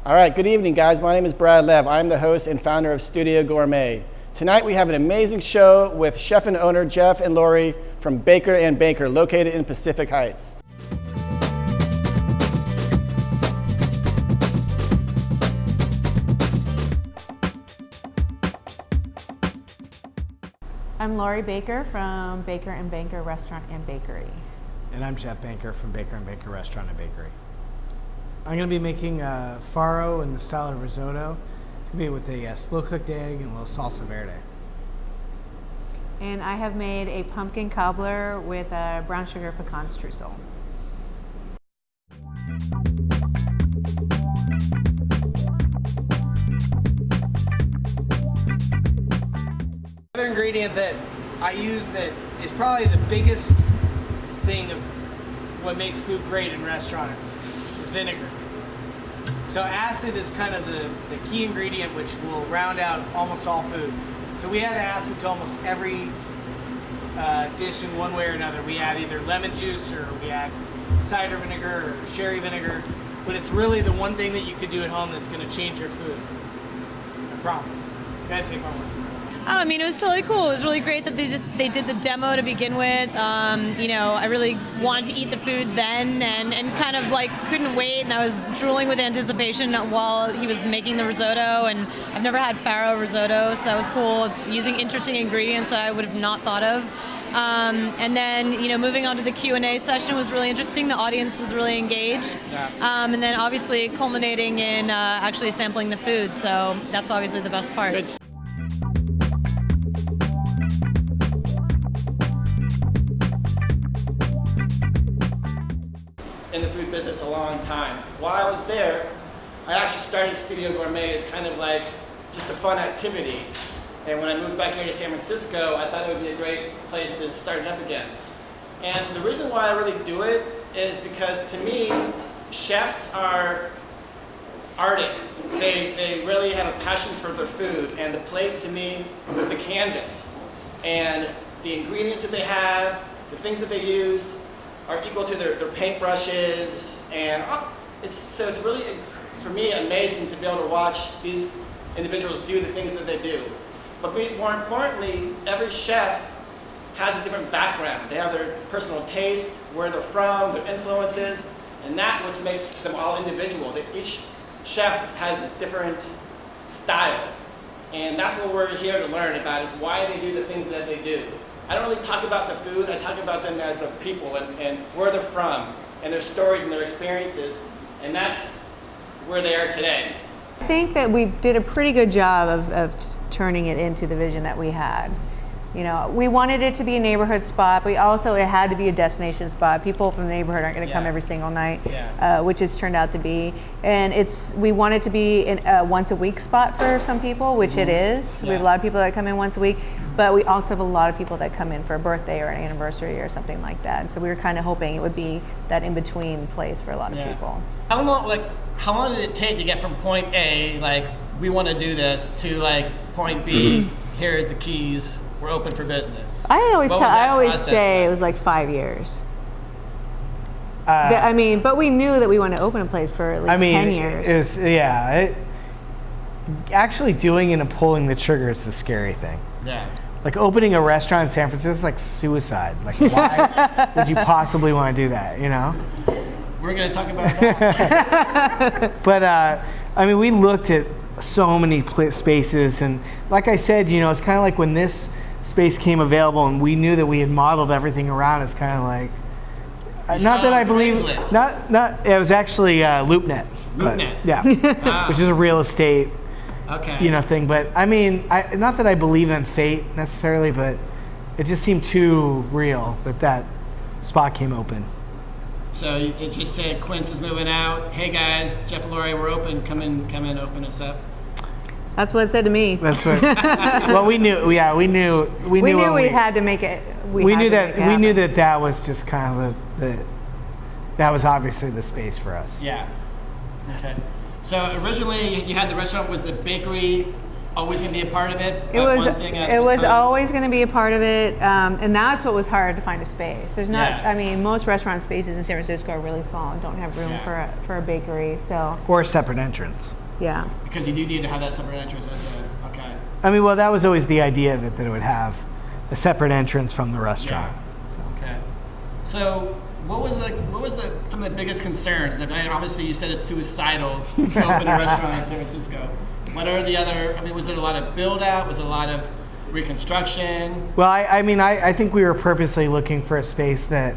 All right, good evening, guys. My name is Brad Lev. I'm the host and founder of Studio Gourmet. Tonight we have an amazing show with chef and owner Jeff and Lori from Baker & Baker, located in Pacific Heights. I'm Lori Baker from Baker & Baker Restaurant and Bakery. And I'm Jeff Banker from Baker & Baker Restaurant and Bakery. I'm going to be making a farro in the style of risotto. It's going to be with a slow-cooked egg and a little salsa verde. And I have made a pumpkin cobbler with a brown sugar pecan streusel. Another ingredient that I use that is probably the biggest thing of what makes food great in restaurants is vinegar. So acid is kind of the key ingredient which will round out almost all food. So we add acid to almost every dish in one way or another. We add either lemon juice or we add cider vinegar or sherry vinegar, but it's really the one thing that you could do at home that's going to change your food. I promise. Go ahead and take my word for it. I mean, it was totally cool. It was really great that they did the demo to begin with. You know, I really wanted to eat the food then and kind of like couldn't wait, and I was drooling with anticipation while he was making the risotto, and I've never had farro risotto, so that was cool. It's using interesting ingredients that I would have not thought of. And then, you know, moving on to the Q&A session was really interesting. The audience was really engaged. And then obviously culminating in actually sampling the food, so that's obviously the best part. In the food business a long time. While I was there, I actually started Studio Gourmet as kind of like just a fun activity. And when I moved back here to San Francisco, I thought it would be a great place to start it up again. And the reason why I really do it is because to me, chefs are artists. They really have a passion for their food, and the plate to me was the canvas. And the ingredients that they have, the things that they use, are equal to their paintbrushes, and so it's really, for me, amazing to be able to watch these individuals do the things that they do. But more importantly, every chef has a different background. They have their personal taste, where they're from, their influences, and that what makes them all individual. Each chef has a different style, and that's what we're here to learn about, is why they do the things that they do. I don't really talk about the food, I talk about them as the people and where they're from and their stories and their experiences, and that's where they are today. I think that we did a pretty good job of turning it into the vision that we had. You know, we wanted it to be a neighborhood spot, but it had to be a destination spot. People from the neighborhood aren't going to come every single night, which it's turned out to be. And we want it to be a once a week spot for some people, which it is. We have a lot of people that come in once a week, but we also have a lot of people that come in for a birthday or an anniversary or something like that. And so we were kind of hoping it would be that in-between place for a lot of people. How long did it take to get from point A, like, we want to do this, to like point B, here's the keys, we're open for business? I always say it was like 5 years. I mean, but we knew that we wanted to open a place for at least 10 years. Actually doing it and pulling the trigger is the scary thing. Yeah. Like opening a restaurant in San Francisco is like suicide. Like, why would you possibly want to do that, you know? We're going to talk about that. But, I mean, we looked at so many spaces, and like I said, you know, it's kind of like when this space came available and we knew that we had modeled everything around, it's kind of like, not that I believe, it was actually LoopNet. LoopNet. Yeah, which is a real estate, you know, thing. But I mean, not that I believe in fate necessarily, but it just seemed too real that spot came open. So it just said, Quince is moving out. Hey guys, Jeff and Lori, we're open. Come in, open us up. That's what it said to me. That's what. Well, we knew. Yeah, we knew we had to make it. We knew that was just kind of that was obviously the space for us. Yeah. Okay. So originally you had the restaurant was the bakery always going to be a part of it? It was. One thing It was always going to be a part of it, and that's what was hard to find a space. There's not. Yeah. I mean, most restaurant spaces in San Francisco are really small and don't have room for a bakery. So. Or a separate entrance. Yeah. Because you do need to have that separate entrance as a, okay. I mean, well, that was always the idea of it, that it would have a seperate entrance from the restaurant. Okay. So what was some of the biggest concerns? I mean, obviously you said it's suicidal to open a restaurant in San Francisco. What are the other, I mean, was it a lot of build out? Was it a lot of reconstruction? Well, I think we were purposely looking for a space that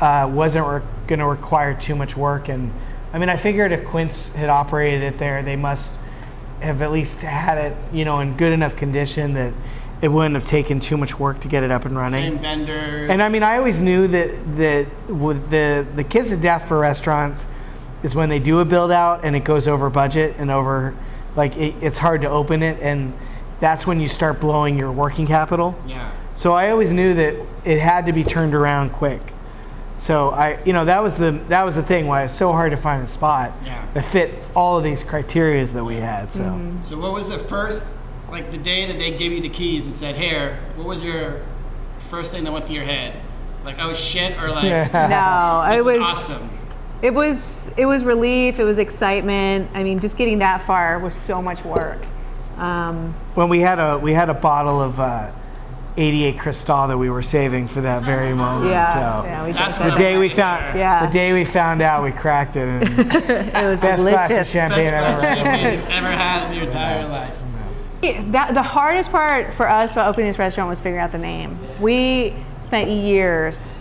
wasn't going to require too much work. And I mean, I figured if Quince had operated it there, they must have at least had it, in good enough condition that it wouldn't have taken too much work to get it up and running. Same vendors. And I mean, I always knew that with the kiss of death for restaurants is when they do a build out and it goes over budget and over, like it's hard to open it, and that's when you start blowing your working capital. Yeah. So I always knew that it had to be turned around quick. So that was the thing why it was so hard to find a spot that fit all of these criteria that we had. So. Mm-hmm. So what was the first, like the day that they gave you the keys and said, "Here," what was your first thing that went through your head? Like, oh shit, or like, No, this it was is awesome. It was relief. It was excitement. I mean, just getting that far was so much work. When we had a bottle of 88 Cristal that we were saving for that very moment. We did That's that. The day we found out, we cracked it. And It was best glass of delicious. champagne Best glass I've of ever had. champagne you've ever had in your entire life. The hardest part for us about opening this restaurant was figuring out the name. We spent years.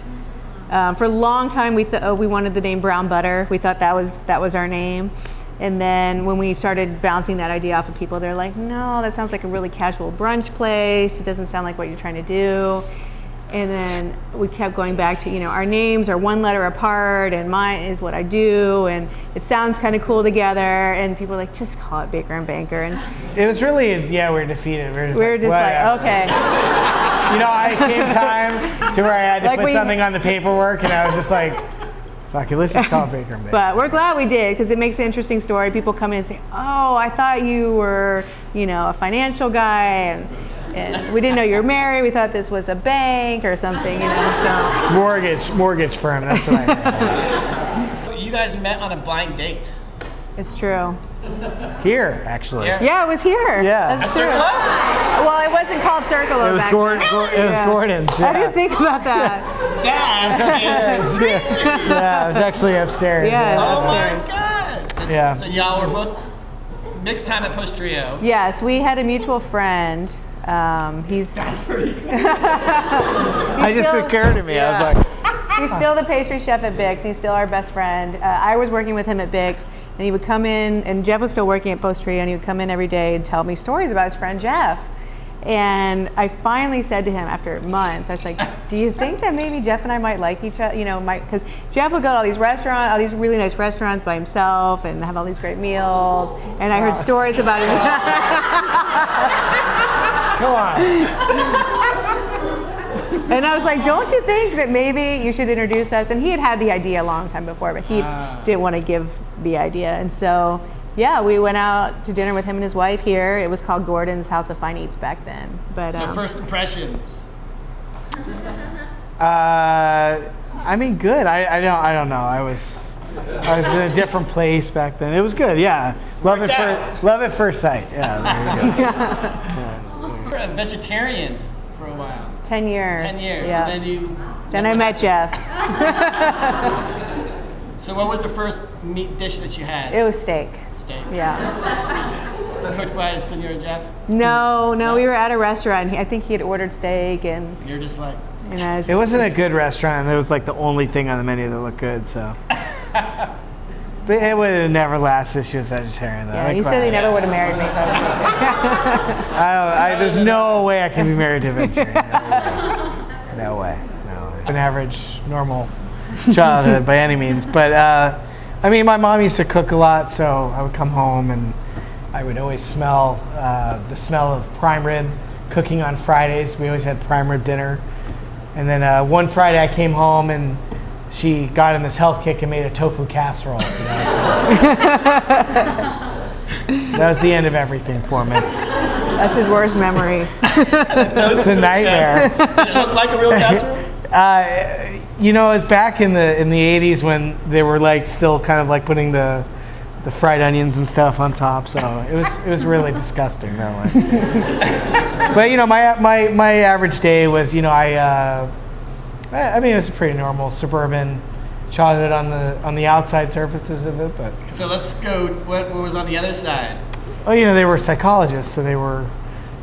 For a long time, we wanted the name Brown Butter. We thought that was our name. And then when we started bouncing that idea off of people, they're like, no, that sounds like a really casual brunch place. It doesn't sound like what you're trying to do. And then we kept going back to, our names are one letter apart, and mine is what I do, and it sounds kind of cool together. And people were like, just call it Baker and Banker. And It was really, we were defeated. We were just like, okay. I came time to where I had to put something on the paperwork, and I was just like, fuck it, let's just call it Baker and Banker. But we're glad we did, because it makes an interesting story. People come in and say, oh, I thought you were, a financial guy, and we didn't know you were married. We thought this was a bank or something, so. Mortgage firm, that's what I meant. You guys met on a blind date. It's true. Here, actually. Here? Yeah, it was here. Yeah. That's A true. Circolo? Well, it wasn't called Circolo It was back Gordon. then. It was Gordon's. I didn't think about that. Yeah, it was actually upstairs. Yeah. Oh my Upstairs. God. Yeah. So y'all were both mixed time at Postrio. Yes, we had a mutual friend. He's. That's pretty good. It just occurred to me. I was like, He's still the pastry chef at Bix. He's still our best friend. I was working with him at Bix, and he would come in, and Jeff was still working at Pastry, and he would come in every day and tell me stories about his friend Jeff. And I finally said to him after months, I was like, do you think that maybe Jeff and I might like each other? Because Jeff would go to all these really nice restaurants by himself and have all these great meals. And I heard stories about him. come on. And I was like, don't you think that maybe you should introduce us? And he had the idea a long time before, but he didn't want to give the idea. And so, yeah, we went out to dinner with him and his wife here. It was called Gordon's House of Fine Eats back then. But So first impressions. I mean, good. I don't know. I was in a different place back then. It was good. Yeah. Love at first sight. Yeah. There you go. You were a vegetarian for a while. 10 years. 10 years. Yeah. And Then I met Jeff. So what was the first meat dish that you had? It was steak. Steak. Yeah. Cooked by Senor Jeff? No, we were at a restaurant. I think he had ordered steak, and You're just like, I was. It wasn't a good restaurant. It was like the only thing on the menu that looked good. So. But it would have never lasted if she was vegetarian, though. Yeah, you said he never would have married me. There's no way I can be married to a vegetarian. No way. An average, normal childhood by any means. But, I mean, my mom used to cook a lot, so I would come home and I would always smell the smell of prime rib cooking on Fridays. We always had prime rib dinner. And then one Friday I came home and she got in this health kick and made a tofu casserole. So that was the end of everything for me. That's his worst memory. It's a nightmare. Did it look like a real casserole? You know, it was back in the 80s when they were like still kind of like putting the fried onions and stuff on top. So it was really disgusting that way. But you know, my average day was, you know, I mean, it was a pretty normal suburban childhood on the outside surfaces of it. But So let's go. What was on the other side? oh, you know, they were psychologists, so they were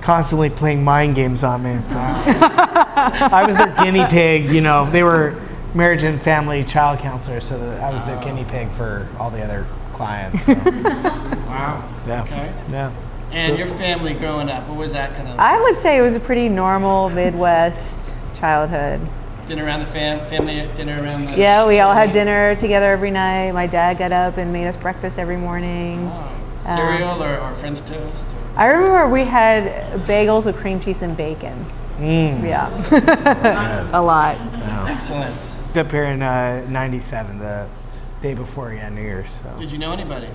constantly playing mind games on me. I was their guinea pig. You know, they were marriage and family child counselors, so I was their guinea pig for all the other clients. So. Wow. Yeah. Okay. Yeah. And your family growing up, what was that kind of? I would say it was a pretty normal Midwest childhood. Dinner around the family dinner around the. Yeah, we all had dinner together every night. My dad got up and made us breakfast every morning. Oh. Cereal or French toast? Or? I remember we had bagels with cream cheese and bacon. Yeah, a lot. Excellent. Up here in '97, the day before New Year's. So. Did you know anybody?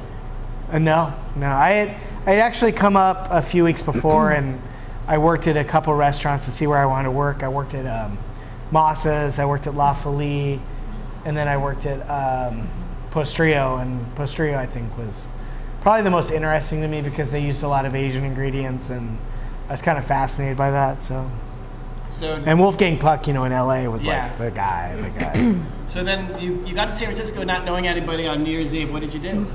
No. I had actually come up a few weeks before, and I worked at a couple restaurants to see where I wanted to work. I worked at Mossa's, I worked at La Folie, and then I worked at Postrio. And Postrio, I think, was probably the most interesting to me because they used a lot of Asian ingredients, and I was kind of fascinated by that. So and Wolfgang Puck, you know, in LA was like the guy. So then you got to San Francisco not knowing anybody on New Year's Eve. What did you do?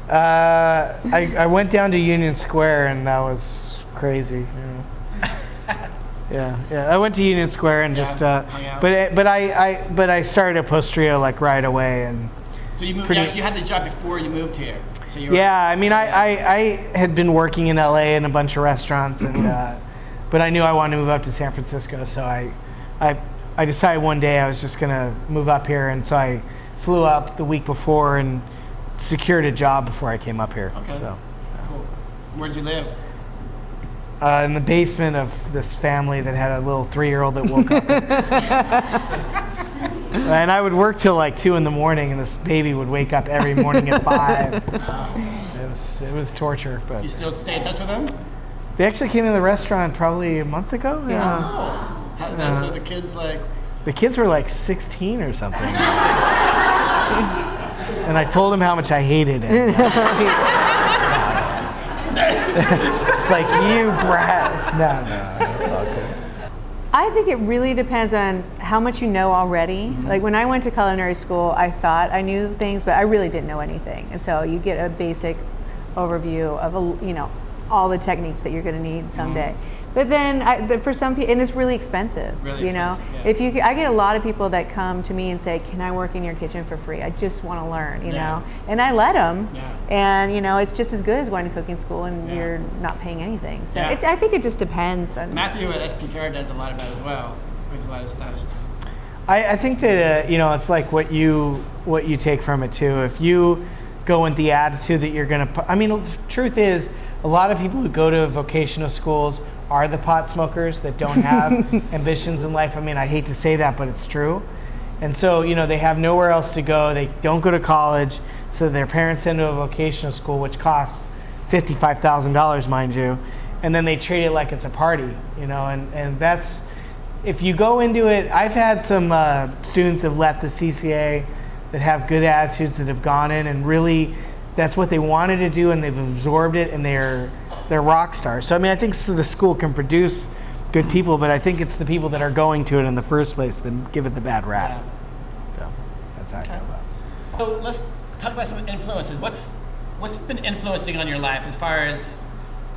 I went down to Union Square, and that was crazy. Yeah. I went to Union Square and just, hung out. but I started at Postrio like right away, and So you moved. You had the job before you moved here. So you were, yeah. I mean, I had been working in LA in a bunch of restaurants, and but I knew I wanted to move up to San Francisco, so I decided one day I was just gonna move up here, and so I flew up the week before and secured a job before I came up here. Okay. So. Cool. Where'd you live? In the basement of this family that had a little 3-year-old that woke up. And I would work till like 2 in the morning, and this baby would wake up every morning at 5. It was torture, but You still stay in touch with them? they actually came to the restaurant probably a month ago. Yeah. So the kids like. The kids were like 16 or something. And I told them how much I hated it. It's like, you brat. No, it's all good. I think it really depends on how much you know already. Like when I went to culinary school, I thought I knew things, but I really didn't know anything. And so you get a basic overview of, all the techniques that you're going to need someday. But then for some people, and it's really expensive. Really expensive, yeah. If I get a lot of people that come to me and say, "Can I work in your kitchen for free? I just want to learn," you know, and I let them. Yeah. And it's just as good as going to cooking school, and you're not paying anything. So Yeah. I think it just depends. On, Matthew at SPCAR does a lot of that as well. Brings a lot of stuff. I think that it's like what you take from it too. If you go with the attitude that you're going to, the truth is, a lot of people who go to vocational schools are the pot smokers that don't have ambitions in life. I hate to say that, but it's true. And so, they have nowhere else to go. They don't go to college, so their parents send them to a vocational school, which costs $55,000, mind you, and then they treat it like it's a party, and that's, if you go into it, I've had some students that have left the CCA that have good attitudes that have gone in and really, that's what they wanted to do, and they've absorbed it, and they're rock stars. So I think the school can produce good people, but I think it's the people that are going to it in the first place that give it the bad rap. Yeah. So that's how I feel about it. So let's talk about some influences. What's been influencing on your life as far as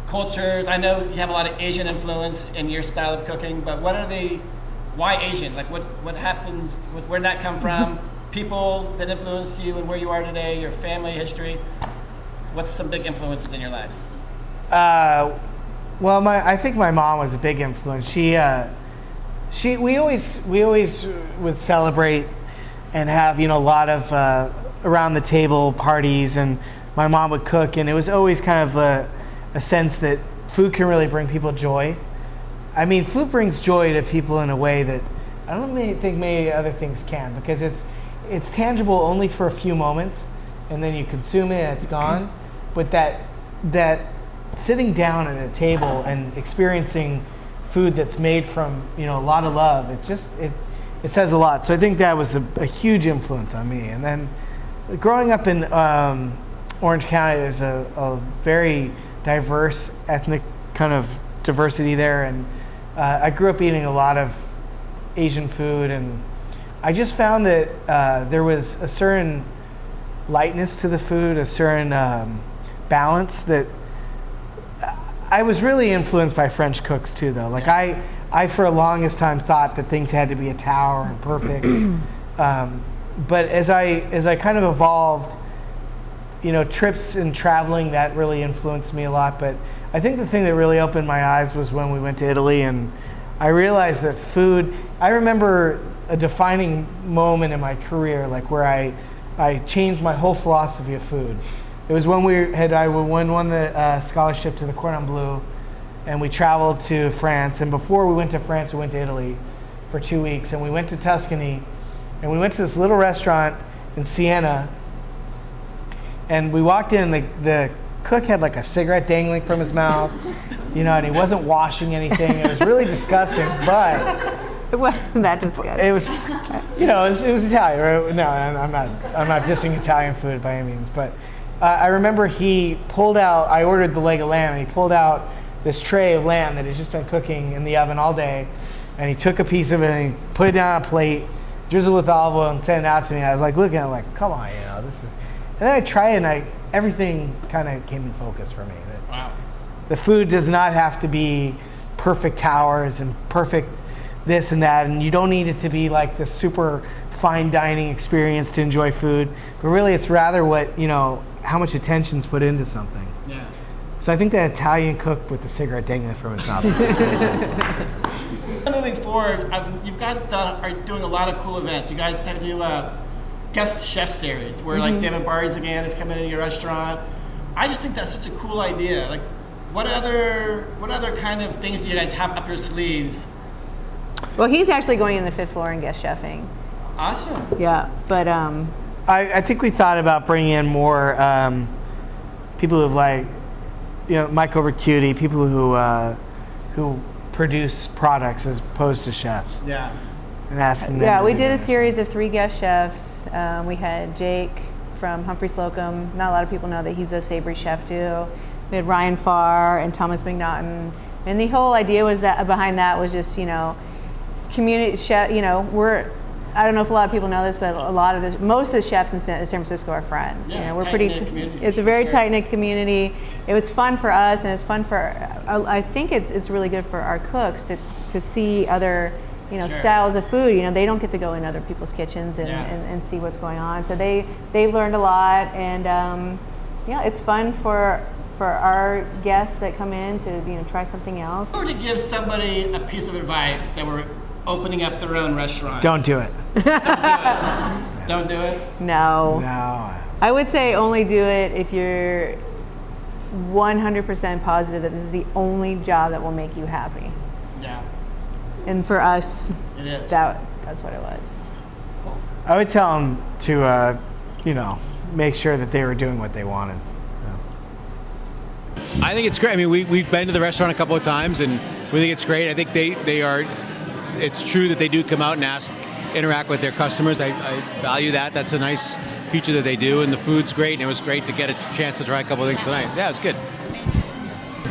cultures? I know you have a lot of Asian influence in your style of cooking, but why Asian? Like what happens? Where did that come from? People that influenced you and where you are today, your family history. What's some big influences in your lives? Well, I think my mom was a big influence. We always would celebrate and have a lot of around the table parties, and my mom would cook, and it was always kind of a sense that food can really bring people joy. Food brings joy to people in a way that I don't think many other things can, because it's tangible only for a few moments, and then you consume it and it's gone. But that sitting down at a table and experiencing food that's made from, you know, a lot of love, it says a lot. So I think that was a huge influence on me. And then growing up in Orange County, there's a very diverse ethnic kind of diversity there, and I grew up eating a lot of Asian food, and I just found that there was a certain lightness to the food, a certain balance that I was really influenced by French cooks too, though. Like I for the longest time thought that things had to be a tower and perfect, but as I kind of evolved, you know, trips and traveling, that really influenced me a lot. But I think the thing that really opened my eyes was when we went to Italy, and I realized that food, I remember a defining moment in my career, like where I changed my whole philosophy of food. It was when I won the scholarship to the Cordon Bleu, and we traveled to France. And before we went to France, we went to Italy for 2 weeks, and we went to Tuscany, and we went to this little restaurant in Siena. And we walked in, the cook had like a cigarette dangling from his mouth, you know, and he wasn't washing anything. It was really disgusting, but It wasn't that disgusting. it was, you know, it was Italian. Right? No, I'm not dissing Italian food by any means, but I remember he pulled out, I ordered the leg of lamb, and he pulled out this tray of lamb that had just been cooking in the oven all day, and he took a piece of it and he put it down on a plate, drizzled with olive oil, and sent it out to me. And I was like looking at it like, come on, you know, this is. And then I tried it, and everything kind of came in focus for me. That Wow. the food does not have to be perfect towers and perfect this and that, and you don't need it to be like this super fine dining experience to enjoy food, but really it's rather what, you know, how much attention's put into something. Yeah. So I think that Italian cook with the cigarette dangling from his mouth. Moving forward, you guys are doing a lot of cool events. You guys have to do a guest chef series where like David Barry's again is coming into your restaurant. I just think that's such a cool idea. Like, what other kind of things do you guys have up your sleeves? Well, he's actually going in the 5th floor and guest chefing. Awesome. Yeah, but I think we thought about bringing in more people who've like, you know, Michael Ricciuti, people who produce products as opposed to chefs. Yeah. And asking them. yeah, to we do did a that. series of 3 guest chefs. We had Jake from Humphrey Slocum. Not a lot of people know that he's a savory chef too. We had Ryan Farr and Thomas McNaughton. And the whole idea was that behind that was just, you know, community chef, you know, I don't know if a lot of people know this, but most of the chefs in San Francisco are friends. Yeah, you know, we're tight-knit community, it's a for very sure. tight-knit community. It was fun for us, and it's fun for, I think it's really good for our cooks to see other, you know, Sure. styles of food. You know, they don't get to go in other people's kitchens and, Yeah. and see what's going on. So they learned a lot, and yeah, it's fun for our guests that come in to, you know, try something else. If you were to give somebody a piece of advice that were opening up their own restaurant, Don't do it. don't do it. No. No. I would say only do it if you're 100% positive that this is the only job that will make you happy. Yeah, And for us, it is. that's what it was. I would tell them to, you know, make sure that they were doing what they wanted. I think it's great. I mean, we've been to the restaurant a couple of times, and we think it's great. I think they are. It's true that they do come out and interact with their customers. I value that. That's a nice feature that they do, and the food's great. And it was great to get a chance to try a couple of things tonight. Yeah, it's good.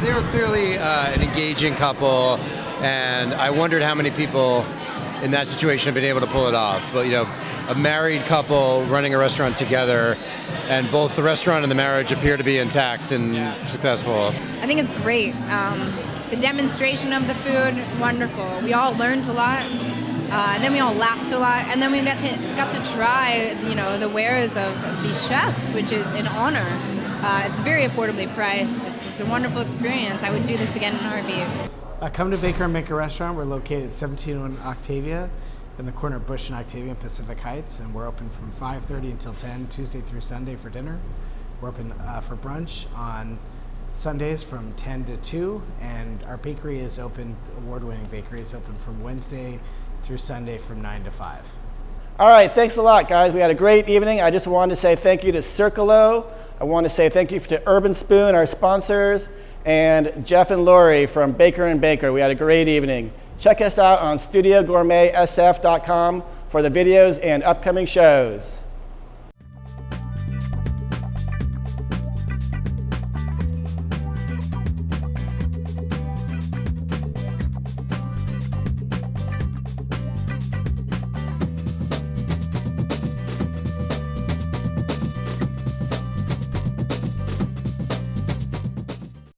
They were clearly an engaging couple, and I wondered how many people in that situation have been able to pull it off. But, you know, a married couple running a restaurant together, and both the restaurant and the marriage appear to be intact and successful. I think it's great. The demonstration of the food, wonderful. We all learned a lot, and then we all laughed a lot, and then we got to try, you know, the wares of these chefs, which is an honor. It's very affordably priced. It's a wonderful experience. I would do this again in a heartbeat. Come to Baker & Maker Restaurant. We're located at 1701 Octavia in the corner of Bush and Octavia in Pacific Heights, and we're open from 5:30 until 10, Tuesday through Sunday for dinner. We're open for brunch on Sundays from 10 to 2, and our bakery is open, award-winning bakery is open from Wednesday through Sunday from 9 to 5. All right, thanks a lot, guys. We had a great evening. I just wanted to say thank you to Circolo. I want to say thank you to Urban Spoon, our sponsors, and Jeff and Lori from Baker & Baker. We had a great evening. Check us out on StudioGourmetSF.com for the videos and upcoming shows.